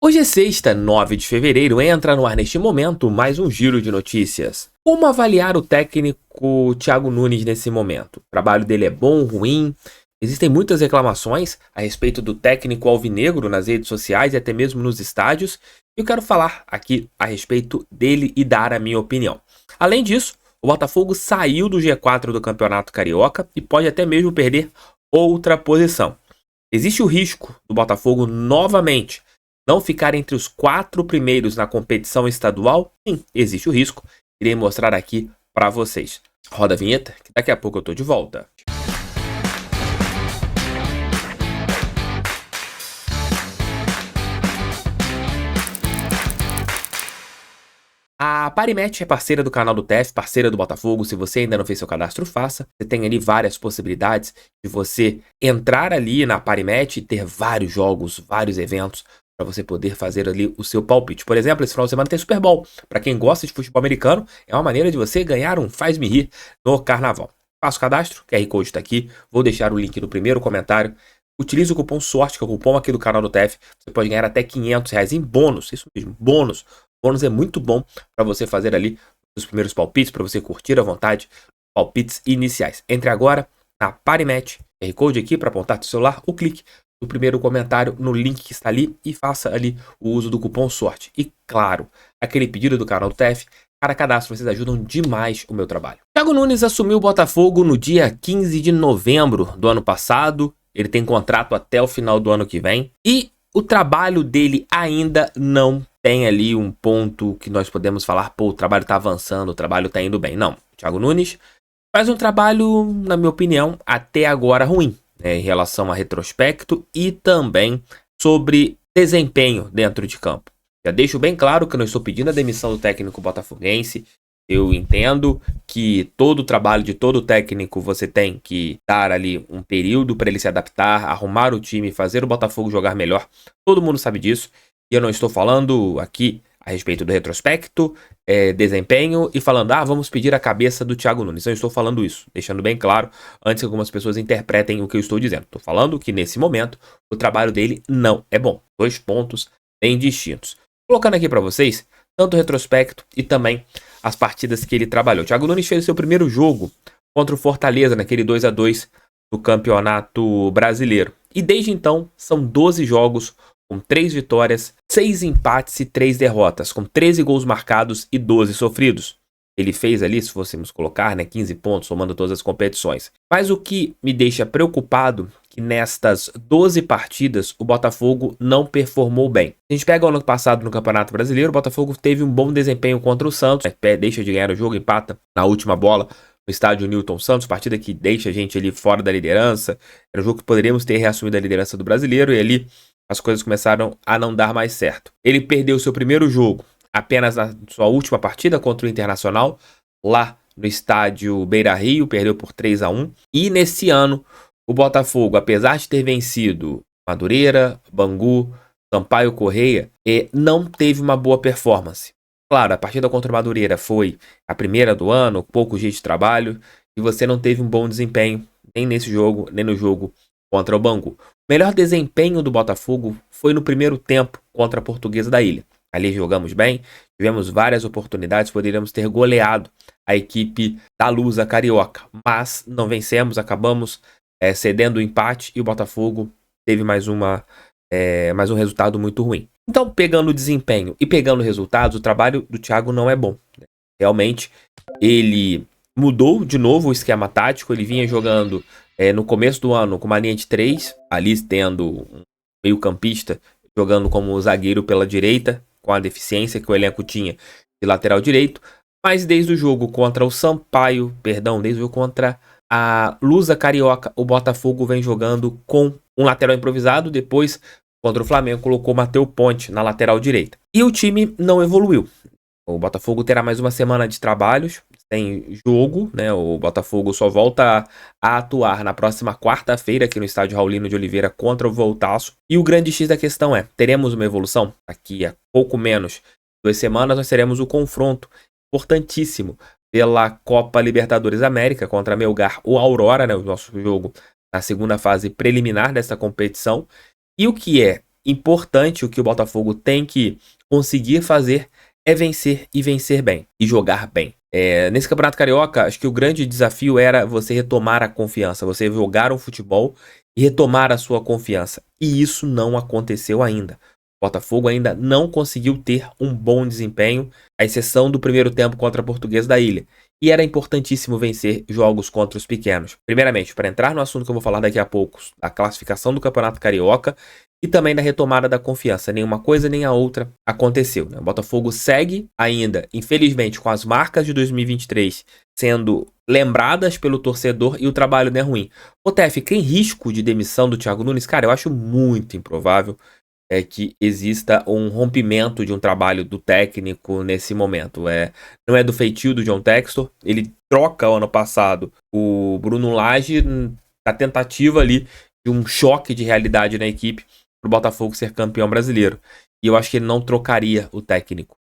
Hoje é sexta, 9 de fevereiro, entra no ar neste momento mais um giro de notícias. Como avaliar o técnico Thiago Nunes nesse momento? O trabalho dele é bom, ruim? Existem muitas reclamações a respeito do técnico alvinegro nas redes sociais e até mesmo nos estádios. E eu quero falar aqui a respeito dele e dar a minha opinião. Além disso, o Botafogo saiu do G4 do Campeonato Carioca e pode até mesmo perder outra posição. Existe o risco do Botafogo novamente não ficar entre os 4 primeiros na competição estadual? Sim, existe o risco. Irei mostrar aqui para vocês. Roda a vinheta, que daqui a pouco eu tô de volta. A Parimatch é parceira do canal do TF, parceira do Botafogo. Se você ainda não fez seu cadastro, faça. Você tem ali várias possibilidades de você entrar ali na Parimatch e ter vários jogos, vários eventos para você poder fazer ali o seu palpite. Por exemplo, esse final de semana tem Super Bowl. Para quem gosta de futebol americano, é uma maneira de você ganhar um Faz-me Rir no Carnaval. Faça o cadastro, QR Code está aqui. Vou deixar o link no primeiro comentário. Utilize o cupom SORTE, que é o cupom aqui do canal do TF. Você pode ganhar até R$500 em bônus. Isso mesmo, bônus. Bônus é muito bom para você fazer ali os primeiros palpites, para você curtir à vontade palpites iniciais. Entre agora na Parimatch, QR Code aqui para apontar do celular, o clique no primeiro comentário no link que está ali e faça ali o uso do cupom SORTE. E claro, aquele pedido do canal do TF, cada cadastro, vocês ajudam demais o meu trabalho. Thiago Nunes assumiu o Botafogo no dia 15 de novembro do ano passado. Ele tem contrato até o final do ano que vem. E o trabalho dele ainda não tem ali um ponto que nós podemos falar, pô, o trabalho tá avançando, o trabalho tá indo bem. Não, o Thiago Nunes faz um trabalho, na minha opinião, até agora ruim, né, em relação a retrospecto e também sobre desempenho dentro de campo. Já deixo bem claro que eu não estou pedindo a demissão do técnico botafoguense. Eu entendo que todo o trabalho de todo técnico você tem que dar ali um período para ele se adaptar, arrumar o time, fazer o Botafogo jogar melhor. Todo mundo sabe disso. E eu não estou falando aqui a respeito do retrospecto, desempenho e falando, vamos pedir a cabeça do Thiago Nunes. Eu estou falando isso, deixando bem claro, antes que algumas pessoas interpretem o que eu estou dizendo. Estou falando que nesse momento o trabalho dele não é bom. 2 pontos bem distintos. Colocando aqui para vocês, tanto o retrospecto e também as partidas que ele trabalhou. O Thiago Nunes fez o seu primeiro jogo contra o Fortaleza, naquele 2-2 do Campeonato Brasileiro. E desde então, são 12 jogos com 3 vitórias, 6 empates e 3 derrotas, com 13 gols marcados e 12 sofridos. Ele fez ali, se fôssemos colocar, 15 pontos, somando todas as competições. Mas o que me deixa preocupado é que nestas 12 partidas o Botafogo não performou bem. A gente pega o ano passado no Campeonato Brasileiro, o Botafogo teve um bom desempenho contra o Santos, deixa de ganhar o jogo, empata na última bola no estádio Newton Santos, partida que deixa a gente ali fora da liderança. Era um jogo que poderíamos ter reassumido a liderança do Brasileiro e ali as coisas começaram a não dar mais certo. Ele perdeu seu primeiro jogo apenas na sua última partida contra o Internacional, lá no estádio Beira-Rio, perdeu por 3-1. E nesse ano, o Botafogo, apesar de ter vencido Madureira, Bangu, Sampaio Corrêa, não teve uma boa performance. Claro, a partida contra o Madureira foi a primeira do ano, poucos dias de trabalho, e você não teve um bom desempenho, nem nesse jogo, nem no jogo contra o Bangu. O melhor desempenho do Botafogo foi no primeiro tempo contra a Portuguesa da Ilha. Ali jogamos bem, tivemos várias oportunidades, poderíamos ter goleado a equipe da Lusa Carioca, mas não vencemos, acabamos cedendo o empate e o Botafogo teve mais um resultado muito ruim. Então, pegando o desempenho e pegando resultados, o trabalho do Thiago não é bom. Realmente, ele mudou de novo o esquema tático, ele vinha jogando no começo do ano com uma linha de 3, ali tendo um meio-campista jogando como zagueiro pela direita, com a deficiência que o elenco tinha de lateral direito, mas desde o jogo contra o Sampaio, desde o jogo contra a Lusa Carioca, o Botafogo vem jogando com um lateral improvisado, depois contra o Flamengo colocou o Matheus Ponte na lateral direita. E o time não evoluiu. O Botafogo terá mais uma semana de trabalhos, tem jogo, né? O Botafogo só volta a atuar na próxima quarta-feira aqui no estádio Raulino de Oliveira contra o Voltaço. E o grande X da questão teremos uma evolução? Aqui a pouco menos de 2 semanas nós teremos o confronto importantíssimo pela Copa Libertadores América contra Melgar ou Aurora, né? O nosso jogo na segunda fase preliminar dessa competição. E o que é importante, o que o Botafogo tem que conseguir fazer é vencer e vencer bem, e jogar bem. Nesse Campeonato Carioca, acho que o grande desafio era você retomar a confiança, você jogar um futebol e retomar a sua confiança. E isso não aconteceu ainda. O Botafogo ainda não conseguiu ter um bom desempenho, à exceção do primeiro tempo contra a Portuguesa da Ilha. E era importantíssimo vencer jogos contra os pequenos. Primeiramente, para entrar no assunto que eu vou falar daqui a pouco, a classificação do Campeonato Carioca e também da retomada da confiança. Nenhuma coisa nem a outra aconteceu, né? O Botafogo segue ainda, infelizmente, com as marcas de 2023 sendo lembradas pelo torcedor e o trabalho não é ruim. O TF, tem risco de demissão do Thiago Nunes? Cara, eu acho muito improvável que exista um rompimento de um trabalho do técnico nesse momento. Não é do feitio do John Textor. Ele troca o ano passado o Bruno Lage na tentativa ali de um choque de realidade na equipe para o Botafogo ser campeão brasileiro. E eu acho que ele não trocaria o técnico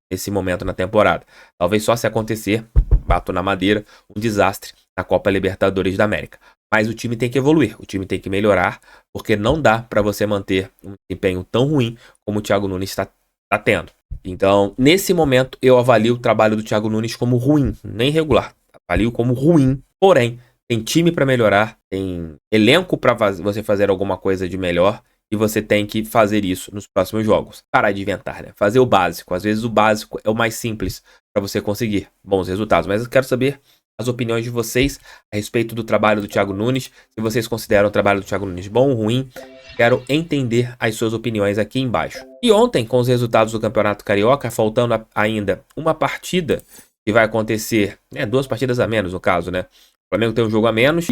nesse momento na temporada. Talvez só se acontecer, bato na madeira, um desastre na Copa Libertadores da América. Mas o time tem que evoluir, o time tem que melhorar, porque não dá para você manter um desempenho tão ruim como o Thiago Nunes está tendo. Então, nesse momento, eu avalio o trabalho do Thiago Nunes como ruim, nem regular. Avalio como ruim, porém, tem time para melhorar, tem elenco para você fazer alguma coisa de melhor, e você tem que fazer isso nos próximos jogos. Parar de inventar, né? Fazer o básico. Às vezes o básico é o mais simples para você conseguir bons resultados. Mas eu quero saber as opiniões de vocês a respeito do trabalho do Thiago Nunes. Se vocês consideram o trabalho do Thiago Nunes bom ou ruim, quero entender as suas opiniões aqui embaixo. E ontem, com os resultados do Campeonato Carioca, faltando ainda uma partida que vai acontecer, 2 partidas a menos no caso, né? O Flamengo tem um jogo a menos,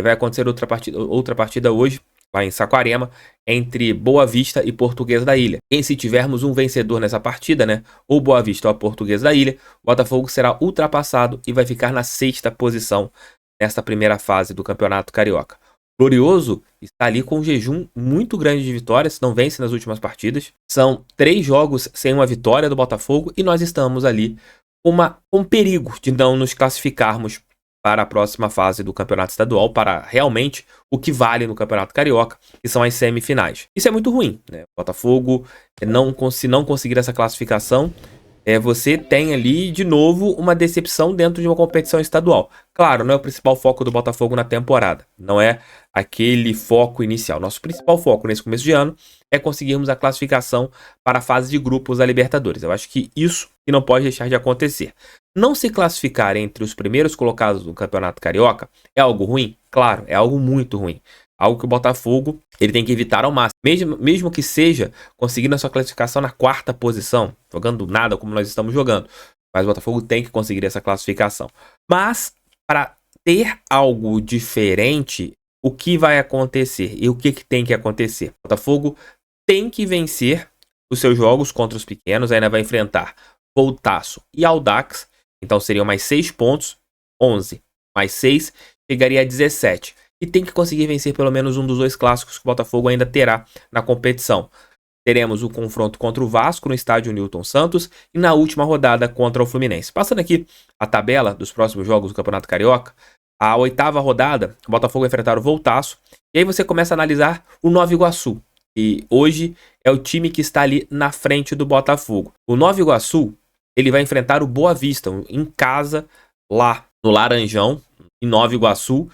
vai acontecer outra partida hoje, lá em Saquarema, entre Boa Vista e Portuguesa da Ilha. E se tivermos um vencedor nessa partida, né, ou Boa Vista ou a Portuguesa da Ilha, o Botafogo será ultrapassado e vai ficar na 6ª posição nesta primeira fase do Campeonato Carioca. Glorioso está ali com um jejum muito grande de vitórias, não vence nas últimas partidas. São 3 jogos sem uma vitória do Botafogo e nós estamos ali com perigo de não nos classificarmos para a próxima fase do Campeonato Estadual, para realmente o que vale no Campeonato Carioca, que são as semifinais. Isso é muito ruim, né? O Botafogo, se não conseguir essa classificação, você tem ali, de novo, uma decepção dentro de uma competição estadual. Claro, não é o principal foco do Botafogo na temporada, não é aquele foco inicial. Nosso principal foco nesse começo de ano é conseguirmos a classificação para a fase de grupos da Libertadores. Eu acho que isso que não pode deixar de acontecer. Não se classificar entre os primeiros colocados do Campeonato Carioca é algo ruim? Claro, é algo muito ruim. Algo que o Botafogo ele tem que evitar ao máximo. Mesmo que seja conseguindo a sua classificação na 4ª posição, jogando nada como nós estamos jogando. Mas o Botafogo tem que conseguir essa classificação. Mas, para ter algo diferente, o que vai acontecer? E o que tem que acontecer? O Botafogo tem que vencer os seus jogos contra os pequenos. Ainda vai enfrentar Voltaço e Audax. Então seriam mais 6 pontos. 11 mais 6 chegaria a 17. E tem que conseguir vencer pelo menos um dos 2 clássicos que o Botafogo ainda terá na competição. Teremos o confronto contra o Vasco no estádio Newton Santos e na última rodada contra o Fluminense. Passando aqui a tabela dos próximos jogos do Campeonato Carioca, a 8ª rodada, o Botafogo vai enfrentar o Voltaço. E aí você começa a analisar o Nova Iguaçu, que hoje é o time que está ali na frente do Botafogo. O Nova Iguaçu, ele vai enfrentar o Boa Vista em casa, lá no Laranjão, em Nova Iguaçu.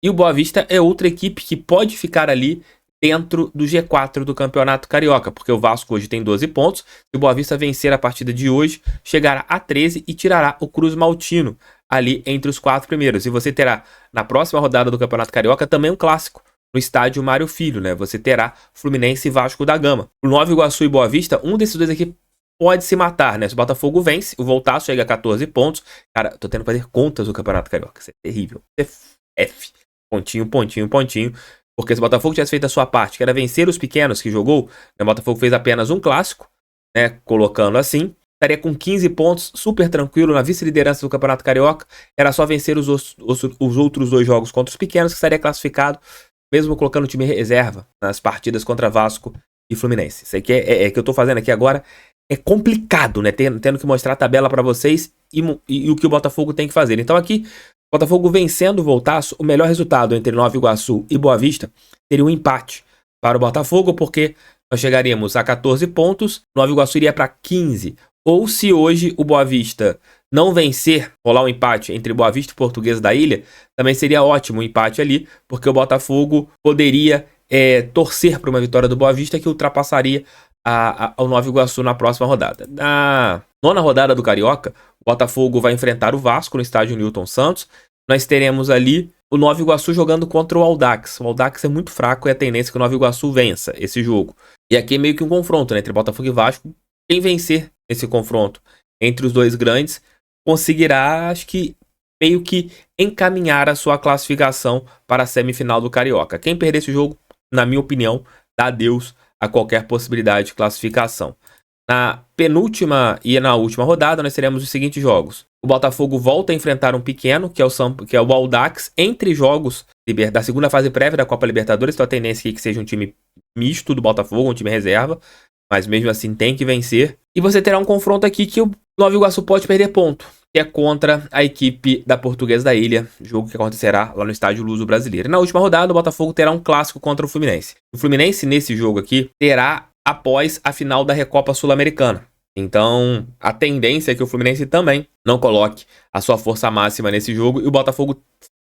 E o Boa Vista é outra equipe que pode ficar ali dentro do G4 do Campeonato Carioca, porque o Vasco hoje tem 12 pontos. Se o Boa Vista vencer a partida de hoje, chegará a 13 e tirará o Cruz Maltino ali entre os 4 primeiros. E você terá, na próxima rodada do Campeonato Carioca, também um clássico no estádio Mário Filho, né? Você terá Fluminense e Vasco da Gama. O Nova Iguaçu e Boa Vista, um desses 2 aqui pode se matar, né? Se o Botafogo vence, o Voltaço chega a 14 pontos. Cara, tô tendo que fazer contas do Campeonato Carioca. Isso é terrível. F. Pontinho, pontinho, pontinho. Porque se o Botafogo tivesse feito a sua parte, que era vencer os pequenos que jogou, né? O Botafogo fez apenas um clássico, né? Colocando assim, estaria com 15 pontos, super tranquilo na vice-liderança do Campeonato Carioca. Era só vencer os outros 2 jogos contra os pequenos que estaria classificado, mesmo colocando o time reserva nas partidas contra Vasco e Fluminense. Isso aqui que eu tô fazendo aqui agora é complicado, né? Tendo que mostrar a tabela para vocês e o que o Botafogo tem que fazer. Então aqui, o Botafogo vencendo o Voltaço, o melhor resultado entre Nova Iguaçu e Boa Vista seria um empate para o Botafogo, porque nós chegaríamos a 14 pontos, Nova Iguaçu iria para 15. Ou se hoje o Boa Vista não vencer, rolar um empate entre Boa Vista e Portuguesa da Ilha, também seria ótimo o empate ali, porque o Botafogo poderia torcer para uma vitória do Boa Vista que ultrapassaria ao Nova Iguaçu na próxima rodada. Na nona rodada do Carioca, o Botafogo vai enfrentar o Vasco no estádio Newton Santos. Nós teremos ali o Nova Iguaçu jogando contra o Audax. O Audax é muito fraco e a tendência é que o Nova Iguaçu vença esse jogo. E aqui é meio que um confronto, né, entre Botafogo e Vasco. Quem vencer esse confronto entre os dois grandes conseguirá, acho que, meio que encaminhar a sua classificação para a semifinal do Carioca. Quem perder esse jogo, na minha opinião, dá adeus a qualquer possibilidade de classificação. Na penúltima e na última rodada, nós teremos os seguintes jogos. O Botafogo volta a enfrentar um pequeno, que é o Audax, entre jogos da segunda fase prévia da Copa Libertadores. Então a tendência é que seja um time misto do Botafogo, um time reserva, mas mesmo assim tem que vencer. E você terá um confronto aqui que o Nova Iguaçu pode perder ponto, que é contra a equipe da Portuguesa da Ilha, jogo que acontecerá lá no estádio Luso Brasileiro. E na última rodada, o Botafogo terá um clássico contra o Fluminense. O Fluminense, nesse jogo aqui, terá após a final da Recopa Sul-Americana. Então, a tendência é que o Fluminense também não coloque a sua força máxima nesse jogo e o Botafogo,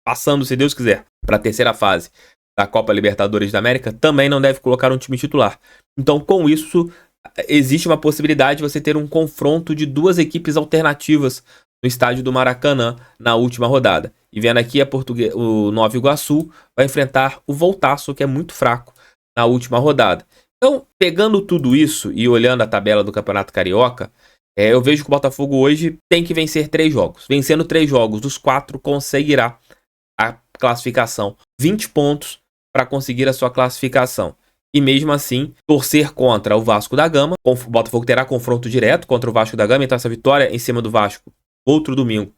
passando, se Deus quiser, para a terceira fase da Copa Libertadores da América, também não deve colocar um time titular. Então, com isso, existe uma possibilidade de você ter um confronto de duas equipes alternativas no estádio do Maracanã na última rodada. E vendo aqui, o Nova Iguaçu vai enfrentar o Voltaço, que é muito fraco, na última rodada. Então, pegando tudo isso e olhando a tabela do Campeonato Carioca, eu vejo que o Botafogo hoje tem que vencer 3 jogos. Vencendo 3 jogos dos 4, conseguirá a classificação. 20 pontos para conseguir a sua classificação. E mesmo assim, torcer contra o Vasco da Gama. O Botafogo terá confronto direto contra o Vasco da Gama. Então essa vitória em cima do Vasco, outro domingo,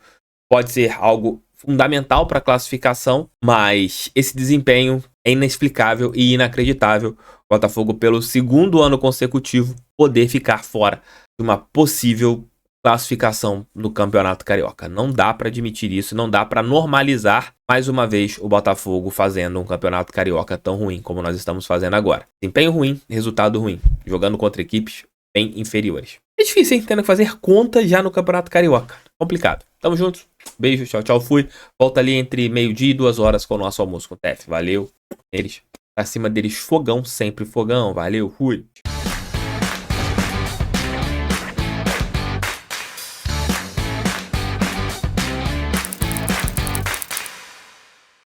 pode ser algo fundamental para a classificação. Mas esse desempenho é inexplicável e inacreditável. O Botafogo, pelo segundo ano consecutivo, poder ficar fora de uma possível classificação no Campeonato Carioca. Não dá para admitir isso, não dá para normalizar mais uma vez o Botafogo fazendo um Campeonato Carioca tão ruim como nós estamos fazendo agora. Desempenho ruim, resultado ruim, jogando contra equipes bem inferiores. É difícil, hein? Tendo que fazer conta já no Campeonato Carioca. Complicado. Tamo juntos. Beijo, tchau, tchau, fui. Volta ali entre meio-dia e 2 horas com o nosso almoço com o TF. Valeu. Eles, acima deles, fogão, sempre fogão. Valeu, fui.